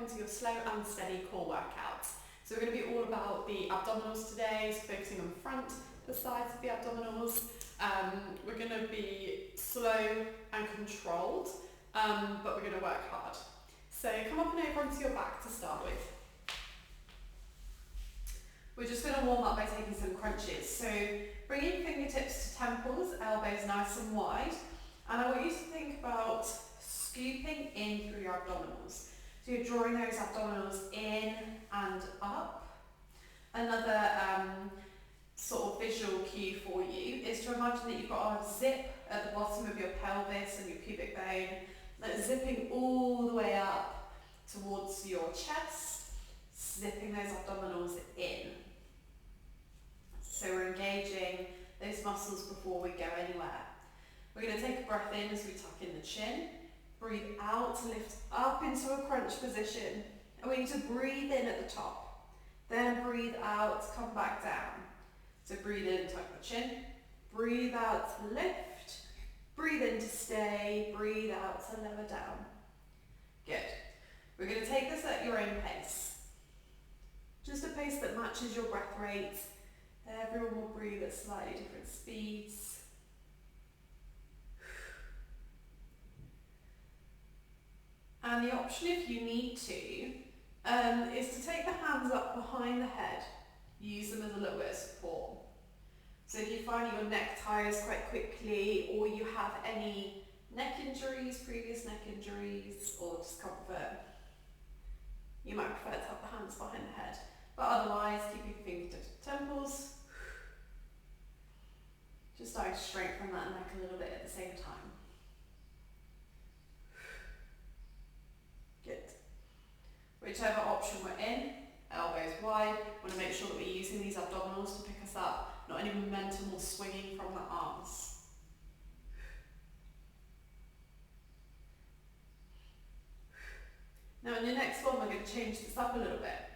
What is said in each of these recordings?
into your slow and steady core workouts. So we're going to be all about the abdominals today, so focusing on the front, the sides of the abdominals. We're going to be slow and controlled, but we're going to work hard. So come up and over onto your back to start with. We're just going to warm up by taking some crunches. So bring your fingertips to temples, elbows nice and wide. And I want you to think about scooping in through your abdominals. So you're drawing those abdominals in and up. Another sort of visual cue for you is to imagine that you've got a zip at the bottom of your pelvis and your pubic bone that's zipping all the way up towards your chest, zipping those abdominals in. So we're engaging those muscles before we go anywhere. We're going to take a breath in as we tuck in the chin. Breathe out to lift up into a crunch position. And we need to breathe in at the top. Then breathe out to come back down. So breathe in, tuck the chin. Breathe out to lift. Breathe in to stay. Breathe out to lower down. Good. We're going to take this at your own pace. Just a pace that matches your breath rate. Everyone will breathe at slightly different speeds. And the option, if you need to, is to take the hands up behind the head. Use them as a little bit of support. So if you find your neck tires quite quickly, or you have any neck injuries, previous neck injuries, or discomfort, you might prefer to have the hands behind the head. But otherwise, keep your fingertips to temples. Just starting to strengthen that neck a little bit at the same time. Good. Whichever option we're in, elbows wide, we want to make sure that we're using these abdominals to pick us up, not any momentum or swinging from the arms. Now in the next one, we're going to change this up a little bit.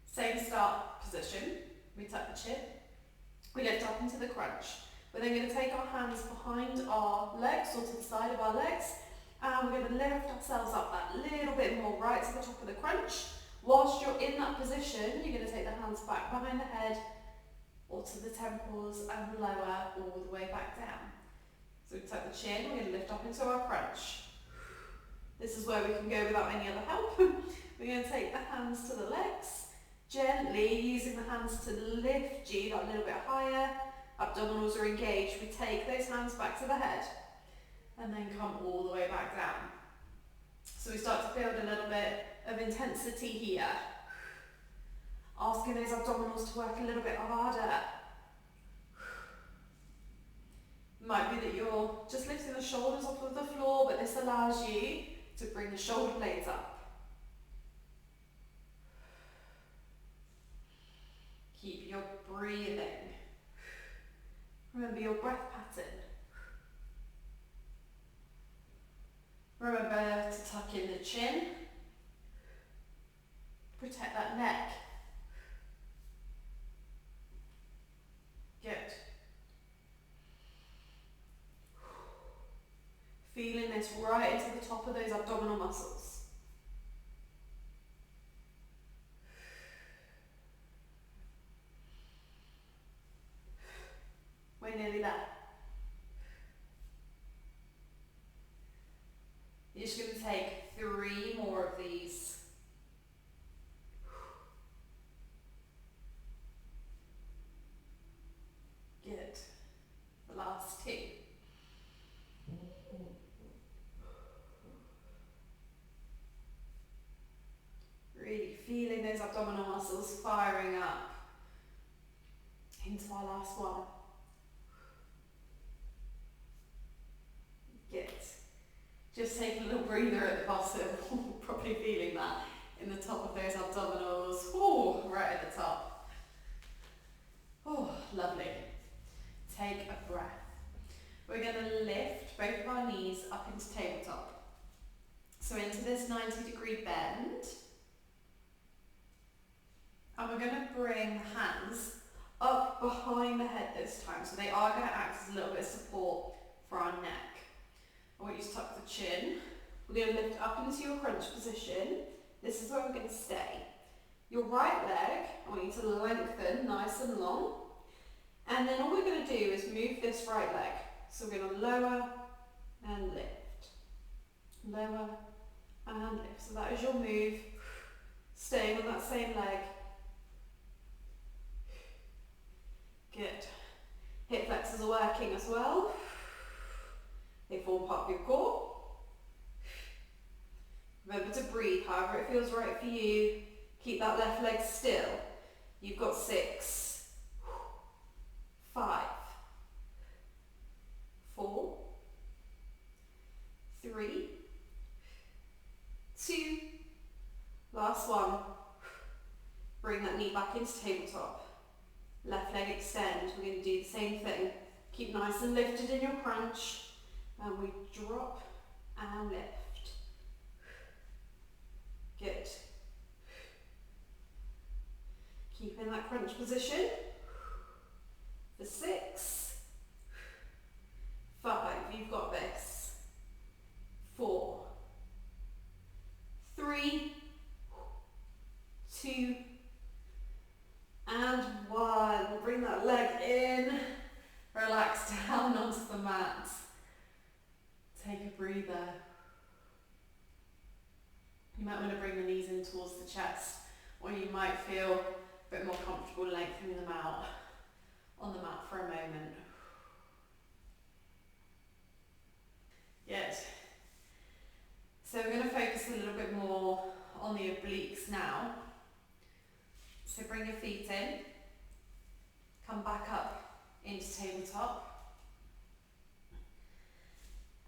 Same start position, we tuck the chin, we lift up into the crunch. We're then going to take our hands behind our legs or to the side of our legs, and we're going to lift ourselves up that little bit more right to the top of the crunch. Whilst you're in that position, you're going to take the hands back behind the head or to the temples and lower all the way back down. So we tuck the chin, we're going to lift up into our crunch. This is where we can go without any other help. We're going to take the hands to the legs, gently using the hands to lift you that little bit higher. Abdominals are engaged. We take those hands back to the head and then come all the way back down. So we start to build a little bit of intensity here. Asking those abdominals to work a little bit harder. Might be that you're just lifting the shoulders off of the floor, but this allows you to bring the shoulder blades up. Keep your breathing. Remember your breath pattern. Remember to tuck in the chin. Protect that neck. Good. Feeling this right into the top of those abdominal muscles. We're nearly there. You're just going to take 3 more of these. Good. The last 2. Really feeling those abdominal muscles firing up into our last one. Good. Just take a little breather at the bottom, probably feeling that in the top of those abdominals. Oh, right at the top. Oh, lovely. Take a breath. We're going to lift both of our knees up into tabletop. So into this 90-degree bend. And we're going to bring the hands up behind the head this time. So they are going to act as a little bit of support for our neck. I want you to tuck the chin. We're going to lift up into your crunch position. This is where we're going to stay. Your right leg, I want you to lengthen nice and long. And then all we're going to do is move this right leg. So we're going to lower and lift. Lower and lift. So that is your move. Staying on that same leg. Good. Hip flexors are working as well. They form part of your core. Remember to breathe however it feels right for you. Keep that left leg still. You've got 6, 5, 4, 3, 2, last one. Bring that knee back into tabletop. Left leg extend. We're going to do the same thing. Keep nice and lifted in your crunch. And we drop and lift. Good. Keep in that crunch position. For 6, 5, you've got this. 4, 3, 2, and 1. Bring that leg in. Relax down onto the mat. Take a breather. You might want to bring the knees in towards the chest, or you might feel a bit more comfortable lengthening them out on the mat for a moment. Good. So we're going to focus a little bit more on the obliques now. So bring your feet in, come back up into tabletop.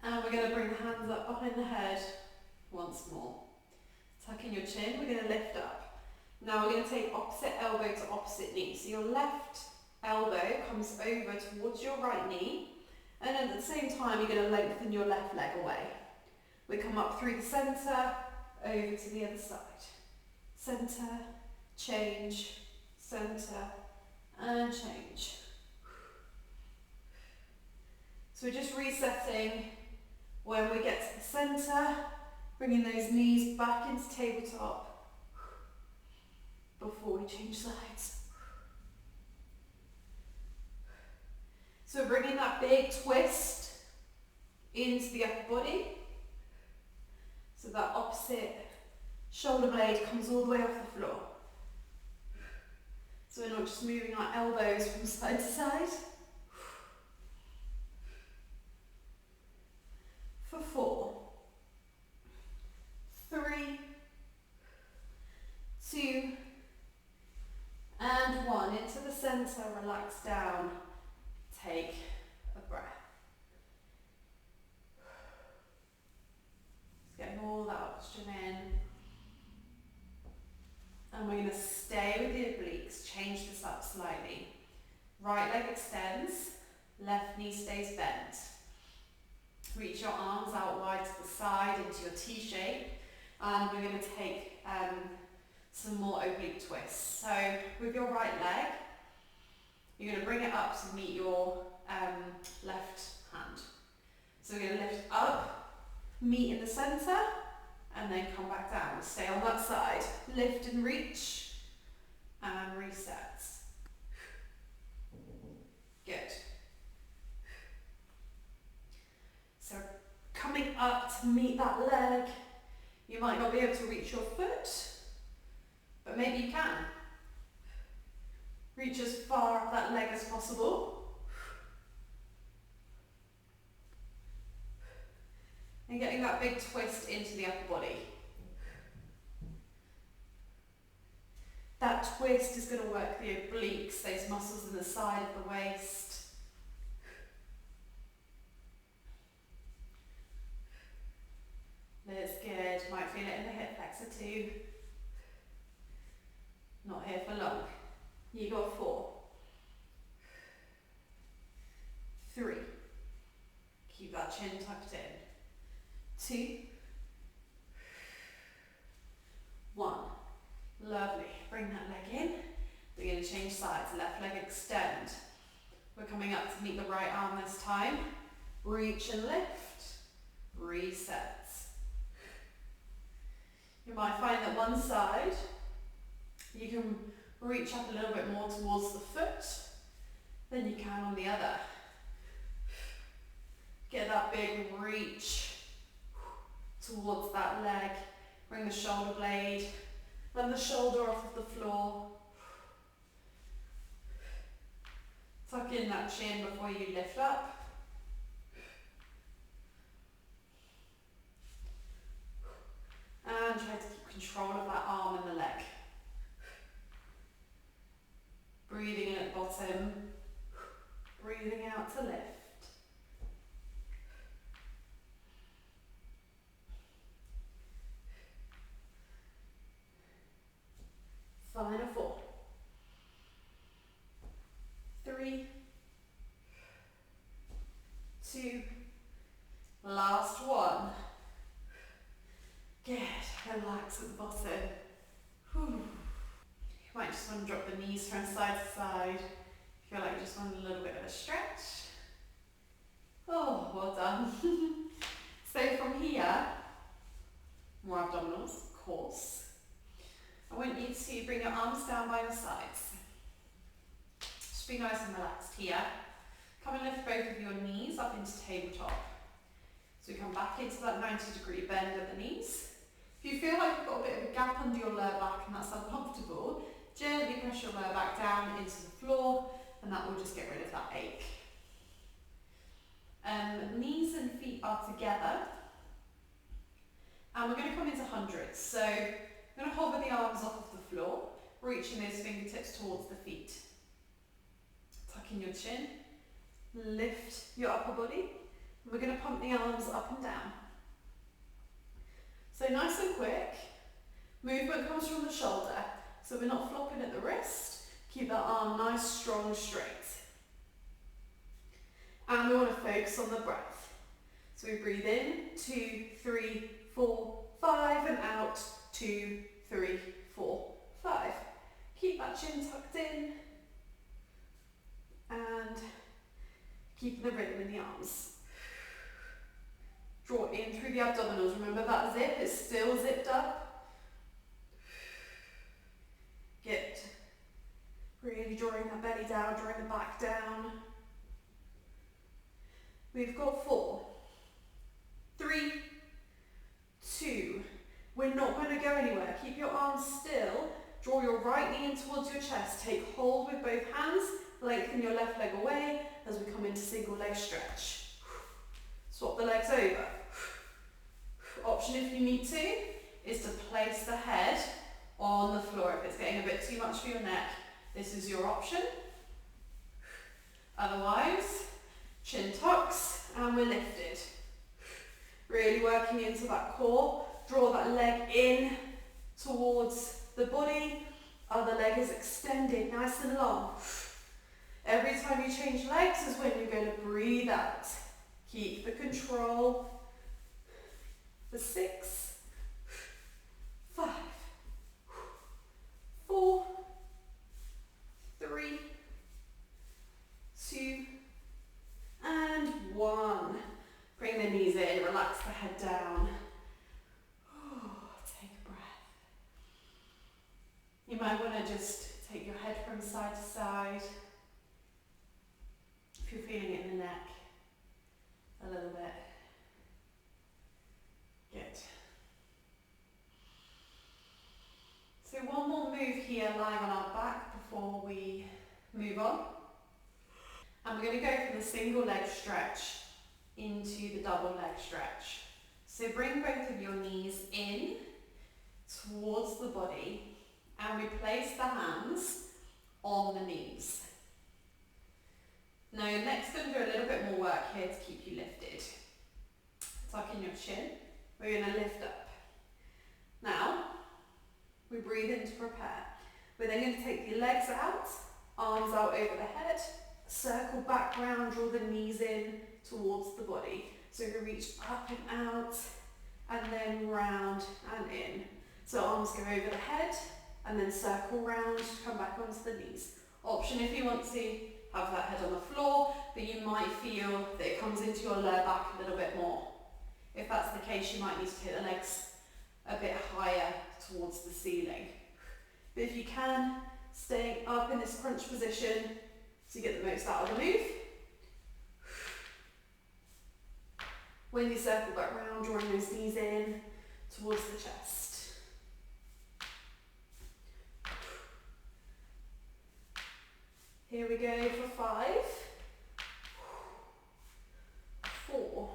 And we're going to bring the hands up behind the head once more. Tuck in your chin, we're going to lift up. Now we're going to take opposite elbow to opposite knee. So your left elbow comes over towards your right knee, and at the same time you're going to lengthen your left leg away. We come up through the centre, over to the other side. Centre, change, centre, and change. So we're just resetting when we get to the centre, bringing those knees back into tabletop before we change sides. So we're bringing that big twist into the upper body. So that opposite shoulder blade comes all the way off the floor. So we're not just moving our elbows from side to side. For 4, 3, 2, and 1. Into the centre, relax down. Take a breath. Just getting all that oxygen in. And we're going to stay with the obliques. Change this up slightly. Right leg extends, left knee stays bent. Reach your arms out wide to the side into your T shape, and we're going to take some more oblique twists. So with your right leg, you're going to bring it up to meet your left hand. So we're going to lift up, meet in the centre, and then come back down. Stay on that side. Lift and reach, and reset. Good. So coming up to meet that leg, you might not be able to reach your foot, but maybe you can. Reach as far up that leg as possible. And getting that big twist into the upper body. That twist is going to work the obliques, those muscles in the side of the waist. That's good. Might feel it in the hip flexor too. Not here for long. You got 4, 3. Keep that chin tucked in. 2, 1. Lovely. Bring that leg in. We're going to change sides. Left leg extend. We're coming up to meet the right arm this time. Reach and lift. Reset. You might find that one side, you can reach up a little bit more towards the foot than you can on the other. Get that big reach towards that leg. Bring the shoulder blade, let the shoulder off of the floor. Tuck in that chin before you lift up. And try to keep control of that arm and the leg. Breathing in at the bottom, breathing out to lift. Final 4. 3, 2, last one. Good, relax at the bottom. Whew. You might just want to drop the knees from side to side. Feel like you just want a little bit of a stretch. Oh, well done. So from here, more abdominals, of course. I want you to bring your arms down by your sides. Just be nice and relaxed here. Come and lift both of your knees up into tabletop. So we come back into that 90-degree bend at the knees. If you feel like you've got a bit of a gap under your lower back and that's uncomfortable, gently press your lower back down into the floor and that will just get rid of that ache. Knees and feet are together. And we're going to come into hundreds. So I'm going to hover the arms off of the floor, reaching those fingertips towards the feet. Tuck in your chin, lift your upper body, and we're going to pump the arms up and down. So nice and quick, movement comes from the shoulder, so we're not flopping at the wrist, keep that arm nice, strong, straight. And we want to focus on the breath. So we breathe in, 2, 3, 4, 5, and out, 2, 3, 4, 5. Keep that chin tucked in, and keep the rhythm in the arms. Draw in through the abdominals. Remember that zip is still zipped up. Good. Really drawing that belly down, drawing the back down. We've got 4, 3, 2. We're not going to go anywhere. Keep your arms still. Draw your right knee in towards your chest. Take hold with both hands. Lengthen your left leg away as we come into single leg stretch. Swap the legs over. Option if you need to is to place the head on the floor. If it's getting a bit too much for your neck, this is your option. Otherwise, chin tucks and we're lifted. Really working into that core. Draw that leg in towards the body. Other leg is extended, nice and long. Every time you change legs is when you're going to breathe out. Keep the control. For 6, 5, 4, 3, 2, and 1. Bring the knees in, relax the head down. Take a breath. You might want to just take your head from side to side. If you're feeling it in the neck, a little bit. Good. So one more move here, lying on our back before we move on. And we're going to go from the single leg stretch into the double leg stretch. So bring both of your knees in towards the body and we place the hands on the knees. Now your neck's going to do a little bit more work here to keep you lifted. Tuck in your chin. We're going to lift up. Now, we breathe in to prepare. We're then going to take the legs out, arms out over the head, circle back round, draw the knees in towards the body. So we reach up and out, and then round and in. So arms go over the head, and then circle round, come back onto the knees. Option if you want to have that head on the floor, but you might feel that it comes into your lower back a little bit more. If that's the case, you might need to take the legs a bit higher towards the ceiling. But if you can, staying up in this crunch position so you get the most out of the move. When you circle back round, drawing those knees in towards the chest. Here we go for 5, 4,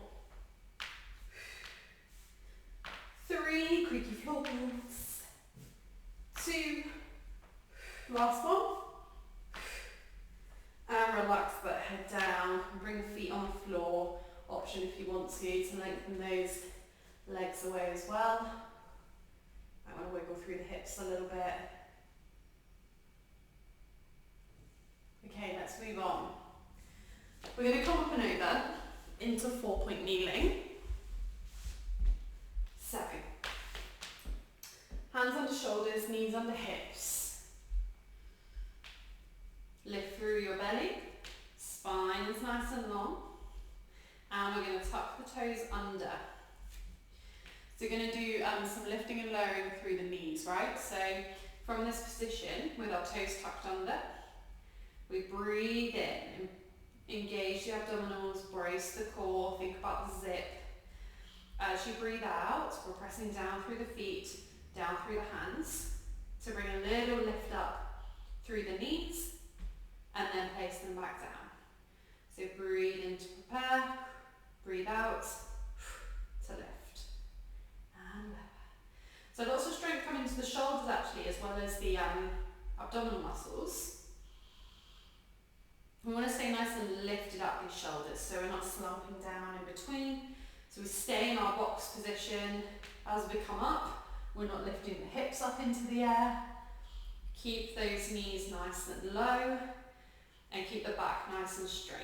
3, creaky floors, 2, last one, and relax that head down, bring the feet on the floor, option if you want to lengthen those legs away as well. I want to wiggle through the hips a little bit. Okay, let's move on. We're going to come up and over into 4-point kneeling. So, hands under shoulders, knees under hips. Lift through your belly, spine is nice and long. And we're going to tuck the toes under. So you're going to do some lifting and lowering through the knees, right? So from this position, with our toes tucked under, we breathe in, engage the abdominals, brace the core, think about the zip. As you breathe out, we're pressing down through the feet, down through the hands, to bring a little lift up through the knees, and then place them back down. So breathe in to prepare, breathe out to lift, and lower. So lots of strength coming to the shoulders actually, as well as the abdominal muscles. We want to stay nice and lifted up these shoulders, so we're not slumping down in between. So we stay in our box position. As we come up, we're not lifting the hips up into the air. Keep those knees nice and low, and keep the back nice and straight.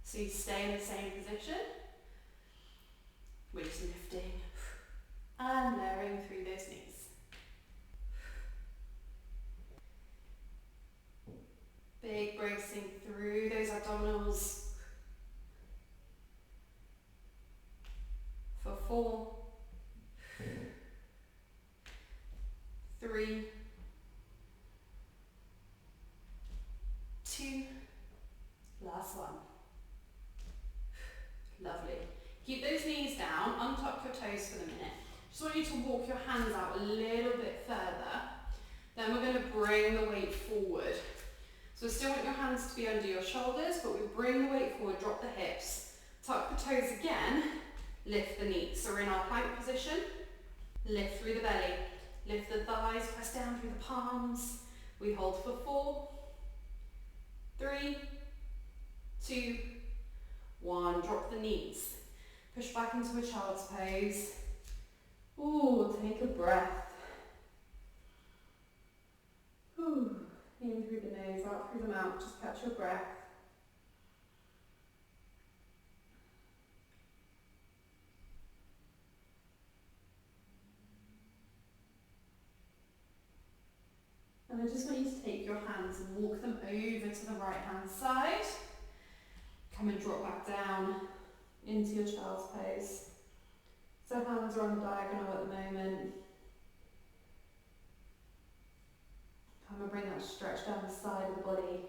So you stay in the same position. We're just lifting and lowering through those knees. Big bracing through those abdominals. For 4, 3, 2, last one. Lovely. Keep those knees down, untuck your toes for the minute. Just want you to walk your hands out a little bit further. Then we're going to bring the weight forward. So we still want your hands to be under your shoulders, but we bring the weight forward, drop the hips, tuck the toes again, lift the knees. So we're in our plank position, lift through the belly, lift the thighs, press down through the palms. We hold for 4, 3, 2, 1, drop the knees. Push back into a child's pose. Ooh, take a breath. Ooh. In through the nose, out through the mouth, just catch your breath. And I just want you to take your hands and walk them over to the right hand side. Come and drop back down into your child's pose. So hands are on the diagonal at the moment. Come and bring that stretch down the side of the body.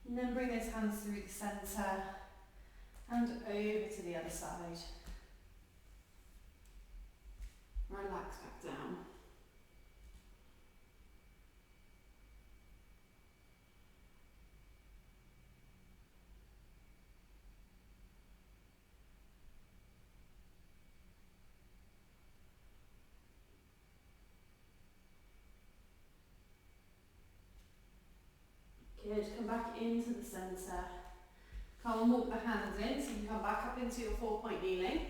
And then bring those hands through the centre and over to the other side. Relax back down. Good, come back into the centre. Come and walk the hands in, so you can come back up into your 4-point kneeling.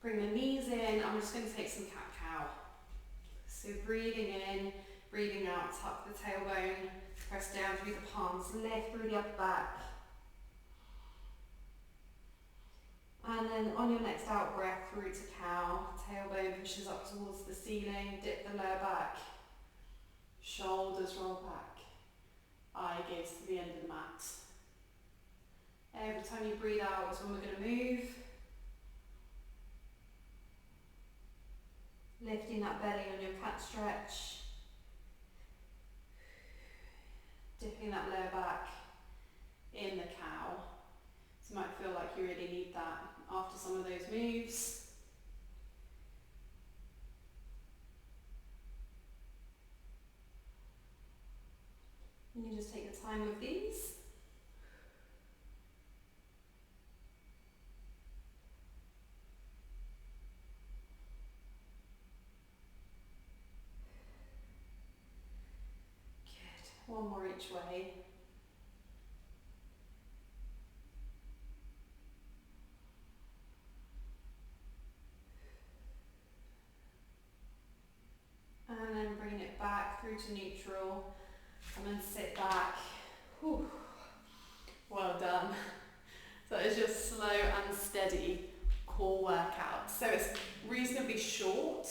Bring the knees in, I'm just going to take some cat-cow. So breathing in, breathing out, tuck the tailbone, press down through the palms, lift through the upper back. And then on your next out breath through to cow, tailbone pushes up towards the ceiling, dip the lower back. Shoulders roll back. Eye gaze to the end of the mat. Every time you breathe out is when we're going to move. Lifting that belly on your cat stretch. Dipping that lower back in the cow. So you might feel like you really need that after some of those moves. You can just take the time with these. Good. One more each way. And then bring it back through to neutral. And then sit back. Whew. Well done. So it's just slow and steady core workout. So it's reasonably short,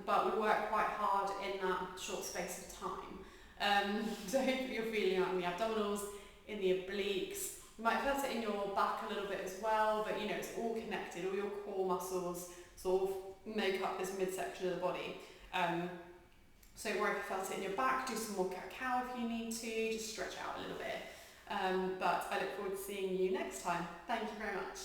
but we work quite hard in that short space of time. So hopefully you're feeling it in the abdominals, in the obliques. You might feel it in your back a little bit as well, but you know, it's all connected. All your core muscles sort of make up this midsection of the body. So where you felt it in your back, do some more cat-cow if you need to, just stretch out a little bit. But I look forward to seeing you next time. Thank you very much.